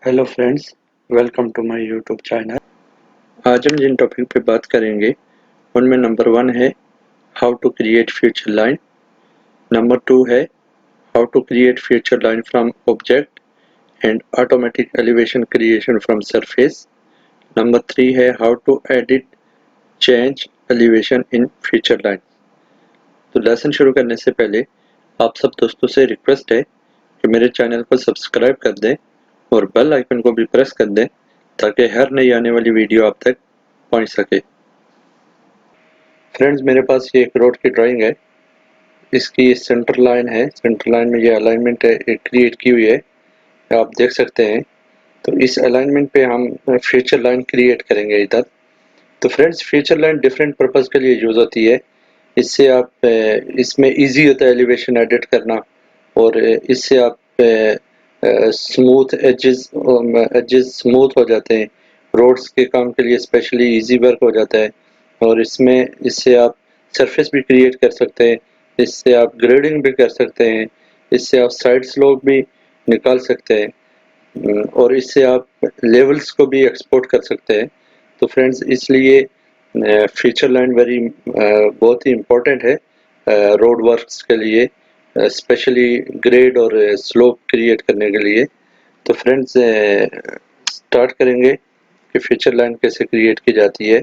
Hello friends, welcome to my YouTube channel. आज हम जिन topic पे बात करेंगे उनमें नंबर 1 है how to create feature line. Number 2 है how to create feature line from object and automatic elevation creation from surface. Number 3 है how to edit change elevation in feature line. तो लेसन शुरू करने से पहले आप सब दोस्तों से रिक्वेस्ट है कि मेरे चैनल को सब्सक्राइब कर दें और बेल आइकन को भी प्रेस कर दें ताकि हर नई आने वाली वीडियो आप तक पहुंच सके। फ्रेंड्स, मेरे पास ये एक रोड की ड्राइंग है। इसकी सेंटर लाइन है, सेंटर लाइन में ये अलाइनमेंट है क्रिएट की हुई है, आप देख सकते हैं। तो इस अलाइनमेंट पे हम फ्यूचर लाइन क्रिएट करेंगे इधर। तो friends, future line different purpose के लिए यूज होती है। इससे आप इसमें इजी होता है एलिवेशन एडिट करना, और इससे आप स्मूथ एजेस स्मूथ हो जाते हैं। रोड्स के काम के लिए स्पेशली इजी वर्क हो जाता है। और इससे आप सरफेस भी क्रिएट कर सकते हैं, इससे आप ग्रेडिंग भी कर सकते हैं, इससे आप साइड स्लोप भी निकाल सकते हैं, और इससे आप लेवल्स को भी एक्सपोर्ट कर सकते हैं। तो फ्रेंड्स, इसलिए फीचर लाइन बहुत ही इम्पोर्टेंट है रोड वर्क्स के लिए, स्पेशली ग्रेड और स्लोप क्रिएट करने के लिए। तो फ्रेंड्स, स्टार्ट करेंगे कि फीचर लाइन कैसे क्रिएट की जाती है।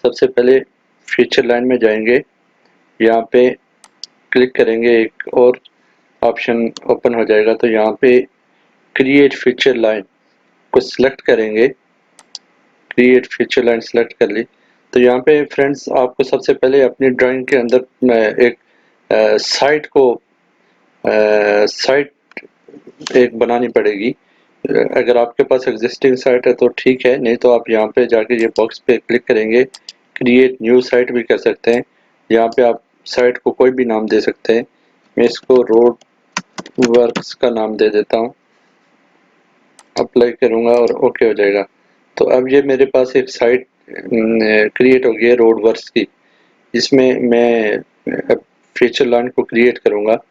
सबसे पहले फीचर लाइन में जाएंगे, यहाँ पे क्लिक करेंगे, एक और ऑप्शन ओपन हो जाएगा। तो यहाँ पे क्रिएट फीचर लाइन को सिलेक्ट करेंगे। क्रिएट फीचर लाइन सेलेक्ट कर ली। तो यहाँ पे फ्रेंड्स, आपको सबसे पहले अपनी ड्राइंग के अंदर एक साइट एक बनानी पड़ेगी। अगर आपके पास एग्जिस्टिंग साइट है तो ठीक है, नहीं तो आप यहाँ पे जाके ये बॉक्स पे क्लिक करेंगे, क्रिएट न्यू साइट भी कर सकते हैं। यहाँ पे आप साइट को कोई भी नाम दे सकते हैं। मैं इसको रोड वर्क्स का नाम दे देता हूँ, अप्लाई करूँगा और ओके हो जाएगा। तो अब ये मेरे पास एक साइट क्रिएट हो गई है रोड वर्क्स की, जिसमें मैं फीचर लाइन को क्रिएट करूँगा।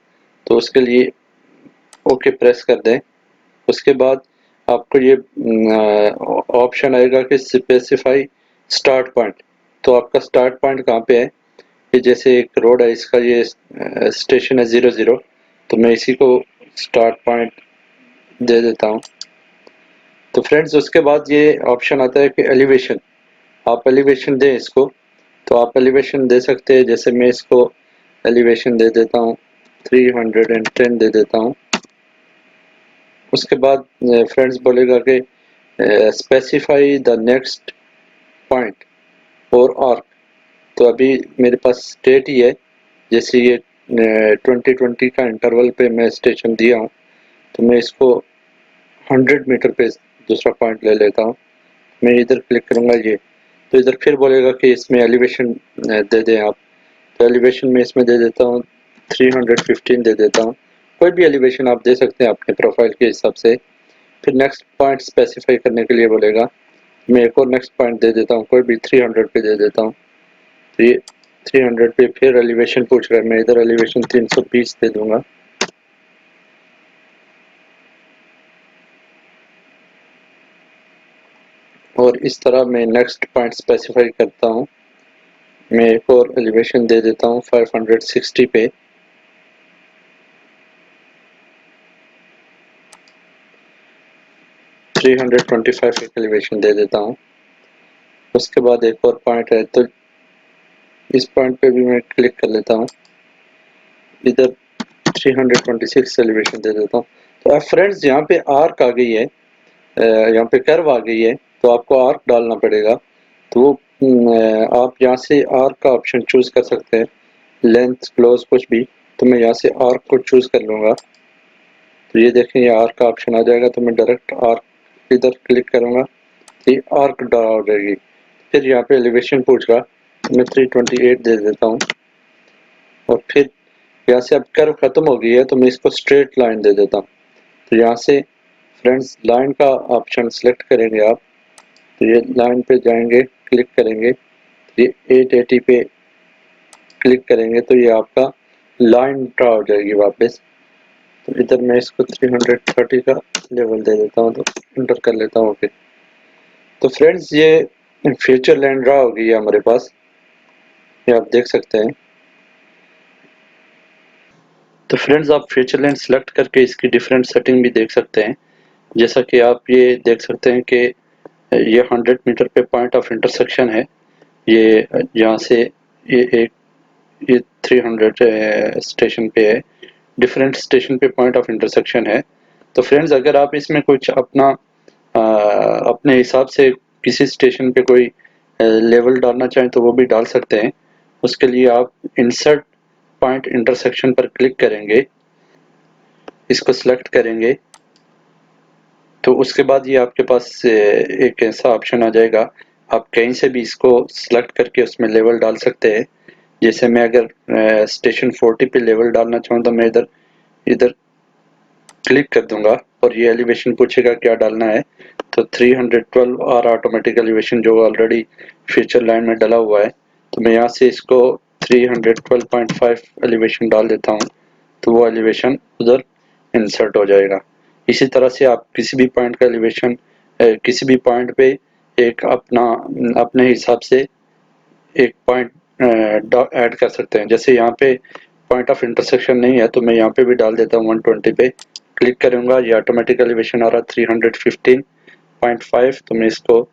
तो उसके लिए ओके प्रेस कर दें। उसके बाद आपको ये ऑप्शन आएगा कि स्पेसिफाई स्टार्ट पॉइंट। तो आपका स्टार्ट पॉइंट कहाँ पे है? ये जैसे एक रोड है, इसका ये स्टेशन है 00, तो मैं इसी को स्टार्ट पॉइंट दे देता हूँ। तो फ्रेंड्स, उसके बाद ये ऑप्शन आता है कि एलिवेशन, आप एलिवेशन दें इसको। तो आप एलिवेशन दे सकते हैं, जैसे मैं इसको एलिवेशन दे देता हूँ 310 दे देता हूँ। उसके बाद फ्रेंड्स बोलेगा कि स्पेसिफाई द नेक्स्ट पॉइंट और आर्क। तो अभी मेरे पास स्टेट ही है, जैसे ये 2020 का इंटरवल पे मैं स्टेशन दिया हूँ, तो मैं इसको 100 मीटर पे दूसरा पॉइंट ले लेता हूँ। मैं इधर क्लिक करूँगा ये, तो इधर फिर बोलेगा कि इसमें एलिवेशन दे दें आप। तो एलिवेशन में इसमें दे देता हूँ 315 दे देता हूँ। कोई भी एलिवेशन आप दे सकते हैं अपने प्रोफाइल के हिसाब से। फिर नेक्स्ट पॉइंट स्पेसिफाई करने के लिए बोलेगा, मैं एक और नेक्स्ट पॉइंट दे देता हूँ, कोई भी 300 पे दे देता हूँ। तो ये 300 पे फिर एलिवेशन पूछ रहा है, मैं इधर एलिवेशन 320 दे दूंगा। और इस तरह मैं नेक्स्ट पॉइंट स्पेसिफाई करता हूँ। मैं एक और एलिवेशन दे देता हूँ 560 पे। थ्री 325 एक एलिवेशन दे देता हूँ। उसके बाद एक और पॉइंट है, तो इस पॉइंट पे भी मैं क्लिक कर लेता हूँ, इधर 326 एलिवेशन दे देता हूँ। तो अब फ्रेंड्स, यहाँ पे आर्क आ गई है, यहाँ पे कर्व आ गई है, तो आपको आर्क डालना पड़ेगा। तो आप यहाँ से आर्क का ऑप्शन चूज कर सकते हैं, लेंथ क्लोज कुछ भी। तो मैं यहाँ से आर्क को चूज कर लूँगा। तो ये देखें, ये आर्क का ऑप्शन आ जाएगा, तो मैं डायरेक्ट आर्क इधर क्लिक करूँगा, ये आर्क ड्रा हो जाएगी। फिर यहाँ पे एलिवेशन पूछ रहा, मैं 328 दे देता हूँ। और फिर यहाँ से अब कर्व खत्म हो गई है, तो मैं इसको स्ट्रेट लाइन दे देता हूँ। तो यहाँ से फ्रेंड्स, लाइन का ऑप्शन सेलेक्ट करेंगे आप, तो ये लाइन पे जाएंगे, क्लिक करेंगे, ये 880 पे क्लिक करेंगे, तो ये आपका लाइन ड्रा हो जाएगी वापस। तो इधर मैं इसको 330 का लेवल दे देता हूँ, तो इंटर कर लेता हूँ। ओके, तो फ्रेंड्स ये फ्यूचर लैंड ड्रा हो गई है हमारे पास, ये आप देख सकते हैं। तो फ्रेंड्स आप फ्यूचर लैंड सेलेक्ट करके इसकी डिफरेंट सेटिंग भी देख सकते हैं। जैसा कि आप ये देख सकते हैं कि ये 100 मीटर पे पॉइंट ऑफ इंटरसेक्शन है। ये यहाँ से ये 300 स्टेशन पे है, डिफरेंट स्टेशन पे पॉइंट ऑफ इंटरसेक्शन है। तो फ्रेंड्स अगर आप इसमें कुछ अपना अपने हिसाब से किसी स्टेशन पे कोई लेवल डालना चाहें तो वो भी डाल सकते हैं। उसके लिए आप इंसर्ट पॉइंट इंटरसेक्शन पर क्लिक करेंगे, इसको सिलेक्ट करेंगे, तो उसके बाद ये आपके पास एक ऐसा ऑप्शन आ जाएगा, आप कहीं से भी इसको सिलेक्ट करके उसमें लेवल डाल सकते हैं। जैसे मैं अगर स्टेशन 40 पे लेवल डालना चाहूँ तो मैं इधर इधर क्लिक कर दूंगा और ये एलिवेशन पूछेगा क्या डालना है, तो 312 आर ऑटोमेटिक एलिवेशन जो ऑलरेडी फीचर लाइन में डला हुआ है, तो मैं यहाँ से इसको 312.5 एलिवेशन डाल देता हूँ, तो वो एलिवेशन उधर इंसर्ट हो जाएगा। इसी तरह से आप किसी भी पॉइंट का एलिवेशन किसी भी पॉइंट पे एक अपने हिसाब से एक पॉइंट ऐड कर सकते हैं। जैसे यहाँ पे पॉइंट ऑफ इंटरसेक्शन नहीं है तो मैं यहाँ पे भी डाल देता हूँ, 120 पे क्लिक करूंगा, ये ऑटोमेटिक एलिवेशन आ रहा 315.5, तो मैं इसको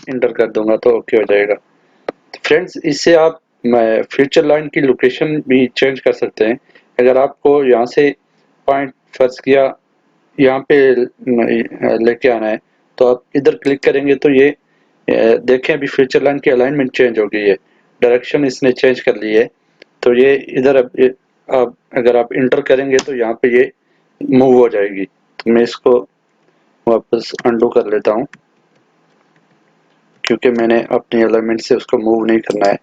इंटर कर दूंगा तो ओके हो जाएगा। तो फ्रेंड्स इससे आप फ्यूचर लाइन की लोकेशन भी चेंज कर सकते हैं। अगर आपको यहाँ से पॉइंट फर्ज किया यहाँ पे लेके आना है, तो आप इधर क्लिक करेंगे तो ये देखें अभी फ्यूचर लाइन की अलाइनमेंट चेंज हो गई है, डायरेक्शन इसने चेंज कर ली है। तो ये इधर अब अगर आप इंटर करेंगे तो यहाँ पे ये मूव हो जाएगी। तो मैं इसको वापस अंडू कर लेता हूँ क्योंकि मैंने अपनी अलाइनमेंट से उसको मूव नहीं करना है।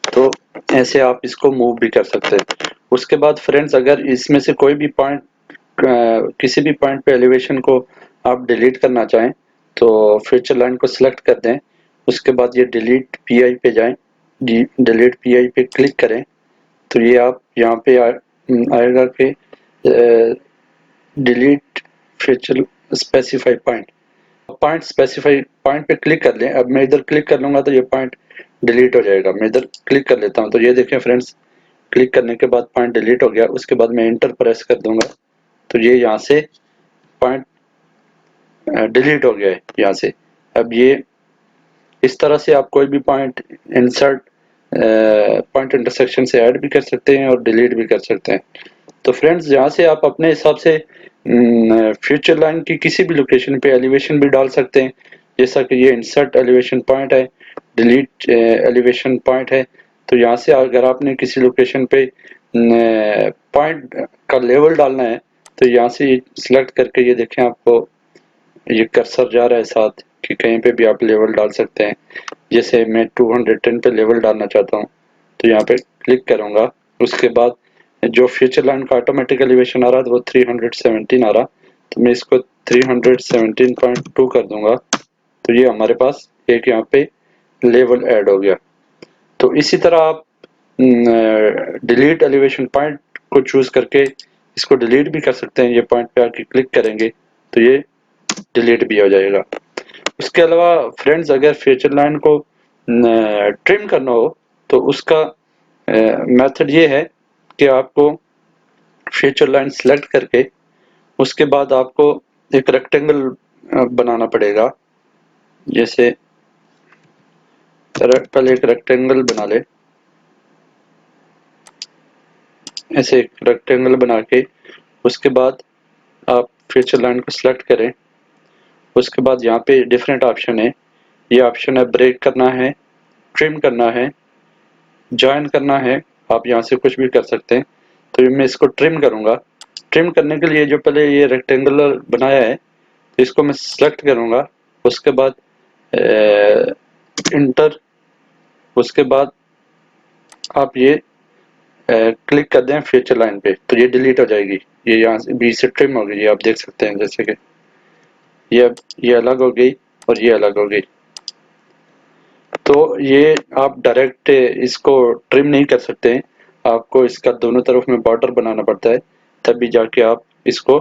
तो ऐसे आप इसको मूव भी कर सकते हैं। उसके बाद फ्रेंड्स अगर इसमें से कोई भी पॉइंट किसी भी पॉइंट पे एलिवेशन को आप डिलीट करना चाहें तो फ्यूचर लाइन को सिलेक्ट कर दें, उसके बाद ये डिलीट पीआई पे जाएं, डिलीट पीआई पे क्लिक करें, तो ये आप यहाँ पे आएगा कि delete future specify point, point specify point पे क्लिक कर लें। अब मैं इधर क्लिक कर लूंगा तो ये पॉइंट डिलीट हो जाएगा। मैं इधर क्लिक कर लेता हूँ, तो ये देखें फ्रेंड्स, क्लिक करने के बाद पॉइंट डिलीट हो गया। उसके बाद मैं इंटर प्रेस कर दूंगा तो ये यहाँ से पॉइंट डिलीट हो गया है यहाँ से। अब ये इस तरह से आप कोई भी पॉइंट इंसर्ट पॉइंट इंटरसेक्शन से ऐड भी कर सकते हैं और डिलीट भी कर सकते हैं। तो फ्रेंड्स यहाँ से आप अपने हिसाब से फ्यूचर लाइन की किसी भी लोकेशन पे एलिवेशन भी डाल सकते हैं। जैसा कि ये इंसर्ट एलिवेशन पॉइंट है, डिलीट एलिवेशन पॉइंट है। तो यहाँ से अगर आपने किसी लोकेशन पे पॉइंट का लेवल डालना है तो यहाँ से सिलेक्ट करके ये देखें, आपको ये कर्सर जा रहा है साथ कि कहीं पे भी आप लेवल डाल सकते हैं। जैसे मैं 210 पे लेवल डालना चाहता हूँ तो यहाँ पे क्लिक करूँगा, उसके बाद जो फ्यूचर लाइन का ऑटोमेटिक एलिवेशन आ रहा था वो 317 आ रहा, तो मैं इसको 317.2 कर दूंगा, तो ये हमारे पास एक यहाँ पे लेवल ऐड हो गया। तो इसी तरह आप डिलीट एलिवेशन पॉइंट को चूज करके इसको डिलीट भी कर सकते हैं। ये पॉइंट पे आके क्लिक करेंगे तो ये डिलीट भी हो जाएगा। उसके अलावा फ्रेंड्स अगर फ्यूचर लाइन को ट्रिम करना हो तो उसका मेथड ये है कि आपको फ्यूचर लाइन सेलेक्ट करके उसके बाद आपको एक रेक्टेंगल बनाना पड़ेगा। जैसे पहले एक रेक्टेंगल बना ले, ऐसे एक रेक्टेंगल बना के उसके बाद आप फ्यूचर लाइन को सिलेक्ट करें। उसके बाद यहाँ पे डिफरेंट ऑप्शन है, ये ऑप्शन है ब्रेक करना है, ट्रिम करना है, ज्वाइन करना है, आप यहाँ से कुछ भी कर सकते हैं। तो मैं इसको ट्रिम करूँगा। ट्रिम करने के लिए जो पहले ये रेक्टेंगुलर बनाया है तो इसको मैं सिलेक्ट करूँगा, उसके बाद इंटर, उसके बाद आप ये क्लिक कर दें फ्यूचर लाइन पे तो ये डिलीट हो जाएगी। ये यहाँ से बीच से ट्रिम हो गई, ये आप देख सकते हैं। जैसे कि ये अलग हो गई और ये अलग हो गई। तो ये आप डायरेक्ट इसको ट्रिम नहीं कर सकते हैं, आपको इसका दोनों तरफ में बॉर्डर बनाना पड़ता है, तभी जाके आप इसको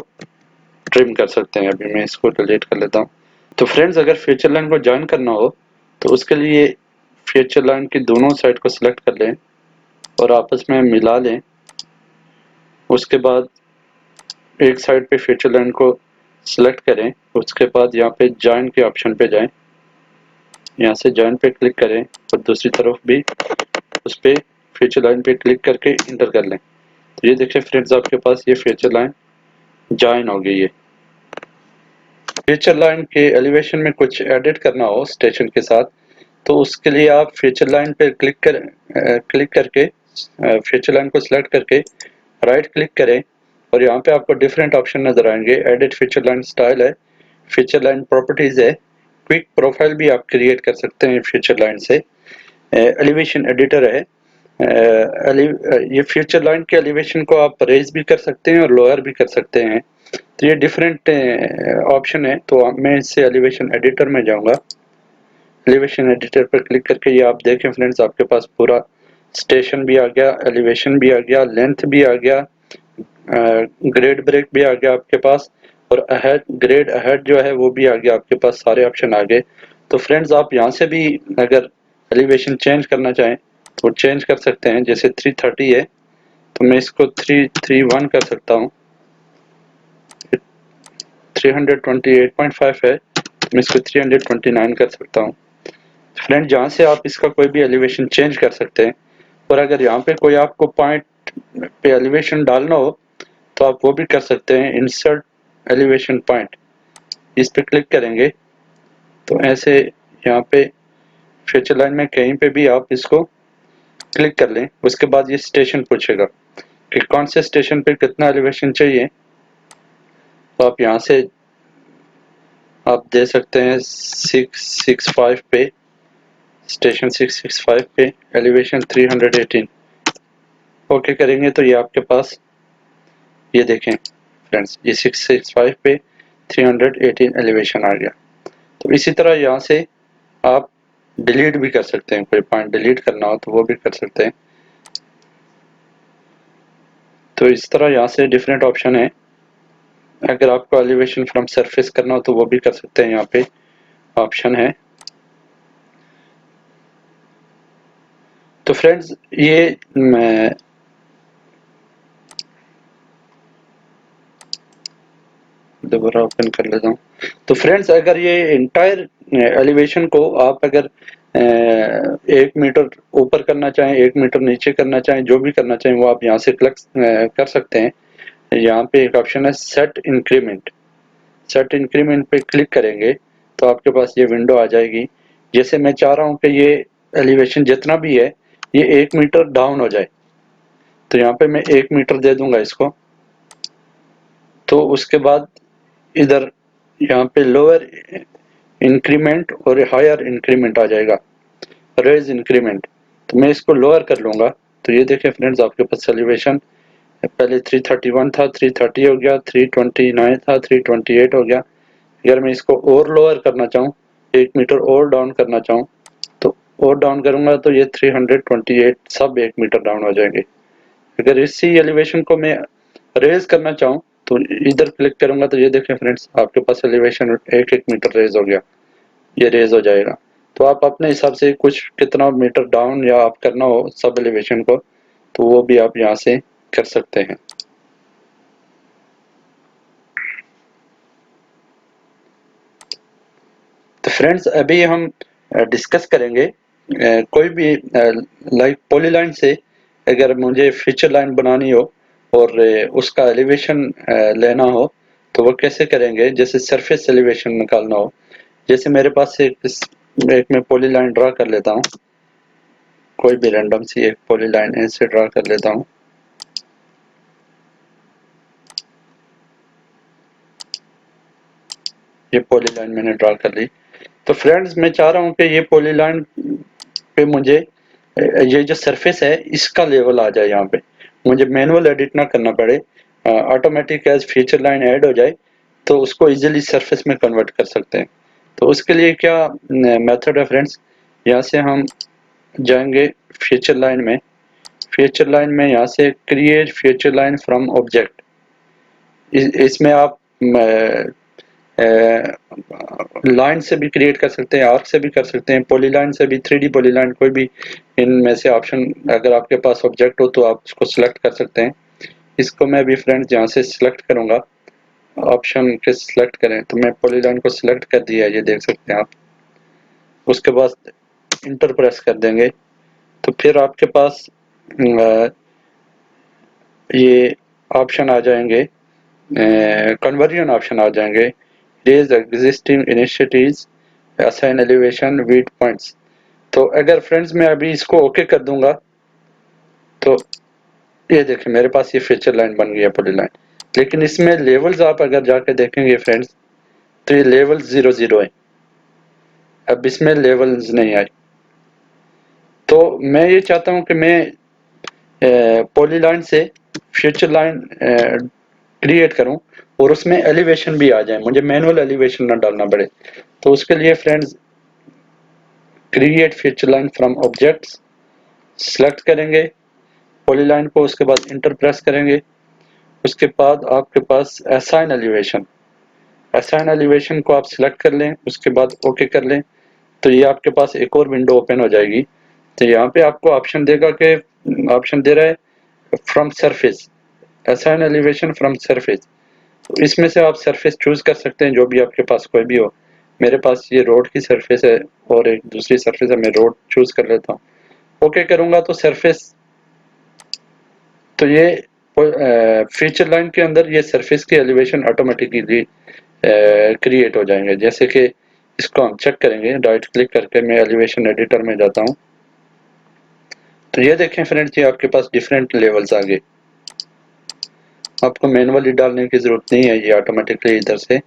ट्रिम कर सकते हैं। अभी मैं इसको डिलीट कर लेता हूँ। तो फ्रेंड्स, अगर फीचर लाइन को ज्वाइन करना हो तो उसके लिए फीचर लाइन की दोनों साइड को सिलेक्ट कर लें और आपस में मिला लें। उसके बाद एक साइड पे फीचर लाइन को सिलेक्ट करें, उसके बाद यहाँ पे ज्वाइन के ऑप्शन पे जाएं, यहाँ से ज्वाइन पे क्लिक करें और दूसरी तरफ भी उस पे फीचर लाइन पे क्लिक करके इंटर कर लें। तो ये देखिए फ्रेंड्स, आपके पास ये फीचर लाइन ज्वाइन हो गई है। फीचर लाइन के एलिवेशन में कुछ एडिट करना हो स्टेशन के साथ, तो उसके लिए आप फीचर लाइन पे क्लिक करके फीचर लाइन को सिलेक्ट करके राइट क्लिक करें और यहाँ पे आपको डिफरेंट ऑप्शन नजर आएंगे। एडिट फीचर लाइन स्टाइल है, फीचर लाइन प्रॉपर्टीज है, क्विक प्रोफाइल भी आप क्रिएट कर सकते हैं फीचर लाइन से, एलिवेशन एडिटर है। ये फीचर लाइन के एलिवेशन को आप रेज भी कर सकते हैं और लोअर भी कर सकते हैं। तो ये डिफरेंट ऑप्शन है। तो मैं इससे एलिवेशन एडिटर में जाऊंगा। एलिवेशन एडिटर पर क्लिक करके ये आप देखें फ्रेंड्स, आपके पास पूरा स्टेशन भी आ गया, एलिवेशन भी आ गया, लेंथ भी आ गया, ग्रेड ब्रेक भी आ गया आपके पास, और अहेड ग्रेड अहेड जो है वो भी आ गया आपके पास। सारे ऑप्शन आ गए। तो फ्रेंड्स, आप यहाँ से भी अगर एलिवेशन चेंज करना चाहें तो चेंज कर सकते हैं। जैसे 330 है तो मैं इसको 331 कर सकता हूँ। 328.5 है तो मैं इसको 329 कर सकता हूँ। फ्रेंड, जहाँ से आप इसका कोई भी एलिवेशन चेंज कर सकते हैं। और अगर यहाँ पे कोई आपको पॉइंट पे एलिवेशन डालना हो तो आप वो भी कर सकते हैं। इंसर्ट एलिवेशन पॉइंट, इस पे क्लिक करेंगे तो ऐसे यहाँ पे फीचर लाइन में कहीं पे भी आप इसको क्लिक कर लें। उसके बाद ये स्टेशन पूछेगा कि कौन से स्टेशन पे कितना एलिवेशन चाहिए। तो आप यहाँ से आप दे सकते हैं 665 पे, स्टेशन 665 पे एलिवेशन 318 ओके करेंगे तो ये आपके पास, ये देखें फ्रेंड्स, ये 665 पे 318 एलिवेशन आ गया। तो इसी तरह यहाँ से आप डिलीट भी कर सकते हैं। कोई पॉइंट डिलीट करना हो तो वो भी कर सकते हैं। तो इस तरह यहाँ से डिफरेंट ऑप्शन है। अगर आपको एलिवेशन फ्रॉम सरफेस करना हो तो वो भी कर सकते हैं। यहाँ पे ऑप्शन है। तो फ्रेंड्स, ये मैं दोबारा ओपन कर लेता हूँ। तो फ्रेंड्स, अगर ये इंटायर एलिवेशन को आप अगर 1 मीटर ऊपर करना चाहें, 1 मीटर नीचे करना चाहें, जो भी करना चाहें वो आप यहाँ से क्लिक कर सकते हैं। यहाँ पे एक ऑप्शन है सेट इंक्रीमेंट। सेट इंक्रीमेंट पे क्लिक करेंगे तो आपके पास ये विंडो आ जाएगी। जैसे मैं चाह रहा हूँ कि ये एलिवेशन जितना भी है ये 1 मीटर डाउन हो जाए, तो यहाँ पे मैं 1 मीटर दे दूंगा इसको। तो उसके बाद इधर यहाँ पे लोअर इंक्रीमेंट और हायर इंक्रीमेंट आ जाएगा, रेज इंक्रीमेंट। तो मैं इसको लोअर कर लूंगा। तो ये देखें फ्रेंड्स, आपके पास एलिवेशन पहले 331 था, 330 हो गया, 329 था, 328 हो गया। अगर मैं इसको और लोअर करना चाहूँ, 1 मीटर और डाउन करना चाहूँ, तो और डाउन करूंगा तो ये 328 सब 1 मीटर डाउन हो जाएंगे। अगर इसी एलिवेशन को मैं रेज करना चाहूँ तो इधर क्लिक करूंगा तो ये देखें फ्रेंड्स, आपके पास एलिवेशन 1-1 मीटर रेज हो गया, ये रेज हो जाएगा। तो आप अपने हिसाब से कुछ कितना मीटर डाउन या आप करना हो सब एलिवेशन को, तो वो भी आप यहाँ से कर सकते हैं। तो फ्रेंड्स, अभी हम डिस्कस करेंगे कोई भी लाइक पॉलीलाइन से अगर मुझे फीचर लाइन बनानी हो और उसका एलिवेशन लेना हो तो वो कैसे करेंगे। जैसे सरफेस एलिवेशन निकालना हो, जैसे मेरे पास एक मैं पॉलीलाइन ड्रा कर लेता हूँ। कोई भी रैंडम सी एक पॉलीलाइन ऐसे ड्रा कर लेता हूँ। ये पॉलीलाइन मैंने ड्रा कर ली। तो फ्रेंड्स, मैं चाह रहा हूँ कि ये पॉलीलाइन पे मुझे ये जो सरफेस है इसका लेवल आ जाए। यहाँ पे मुझे मैनुअल एडिट ना करना पड़े, automatic as feature line add हो जाए तो उसको इजीली सरफेस में कन्वर्ट कर सकते हैं। तो उसके लिए क्या मेथड है फ्रेंड्स, यहाँ से हम जाएंगे फीचर लाइन में। फीचर लाइन में यहाँ से create feature line from object, इसमें आप लाइन से भी क्रिएट कर सकते हैं, आर्क से भी कर सकते हैं, पॉलीलाइन से भी, 3D पॉलीलाइन, कोई भी इनमें से ऑप्शन अगर आपके पास ऑब्जेक्ट हो तो आप उसको सिलेक्ट कर सकते हैं। इसको मैं भी फ्रेंड्स यहाँ से सिलेक्ट करूँगा, ऑप्शन के सिलेक्ट करें तो मैं पॉलीलाइन को सिलेक्ट कर दिया, ये देख सकते हैं आप। उसके बाद इंटर प्रेस कर देंगे तो फिर आपके पास ये ऑप्शन आ जाएंगे, कन्वर्जन ऑप्शन आ जाएंगे, raise existing initiatives, assign elevation with points. तो अगर फ्रेंड्स मैं अभी इसको ओके कर दूंगा तो ये देखिए मेरे पास ये फीचर लाइन बन गई है, पॉलीलाइन। लेकिन इसमें लेवल्स आप अगर जाके देखेंगे फ्रेंड्स तो ये लेवल 0 है, अब इसमें लेवल्स नहीं आए। तो मैं ये चाहता हूं कि मैं पॉलीलाइन से फ्यूचर लाइन क्रिएट करूं और उसमें एलिवेशन भी आ जाए, मुझे मैनुअल एलिवेशन ना डालना पड़े। तो उसके लिए friends create feature line from objects select करेंगे पॉलीलाइन को, उसके बाद इंटर प्रेस करेंगे। उसके बाद आपके पास असाइन एलिवेशन, असाइन एलिवेशन को आप सिलेक्ट कर लें, उसके बाद ओके कर लें तो ये आपके पास एक और विंडो ओपन हो जाएगी। तो यहाँ पे आपको ऑप्शन देगा कि ऑप्शन दे रहा है from surface, assign elevation from surface. तो इसमें से आप सरफेस चूज कर सकते हैं जो भी आपके पास कोई भी हो। मेरे पास ये रोड की सरफेस है और एक दूसरी सरफेस है, मैं रोड चूज कर लेता हूँ। ओके करूंगा तो सरफेस, तो ये फीचर लाइन के अंदर ये सरफेस की एलिवेशन ऑटोमेटिकली क्रिएट हो जाएंगे। जैसे कि इसको हम चेक करेंगे, राइट क्लिक करके मैं एलिवेशन एडिटर में जाता हूँ तो ये देखें फ्रेंड्स ये आपके पास डिफरेंट लेवल्स आ गए, आपको मैनुअली डालने की जरूरत नहीं है, ये ऑटोमेटिकली इधर से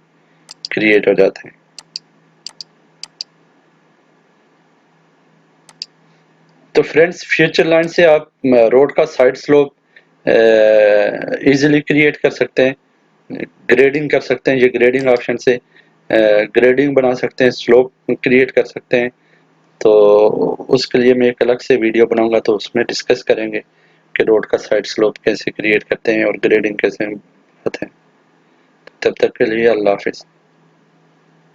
क्रिएट हो जाते हैं। तो फ्रेंड्स फ्यूचर लाइन से आप रोड का साइड स्लोप इजीली क्रिएट कर सकते हैं, ग्रेडिंग कर सकते हैं, ये ग्रेडिंग ऑप्शन से ग्रेडिंग बना सकते हैं, स्लोप क्रिएट कर सकते हैं। तो उसके लिए मैं एक अलग से वीडियो बनाऊंगा तो उसमें डिस्कस करेंगे कि रोड का साइड स्लोप कैसे क्रिएट करते हैं और ग्रेडिंग कैसे करते हैं। तब तक के लिए अल्लाह हाफिज़।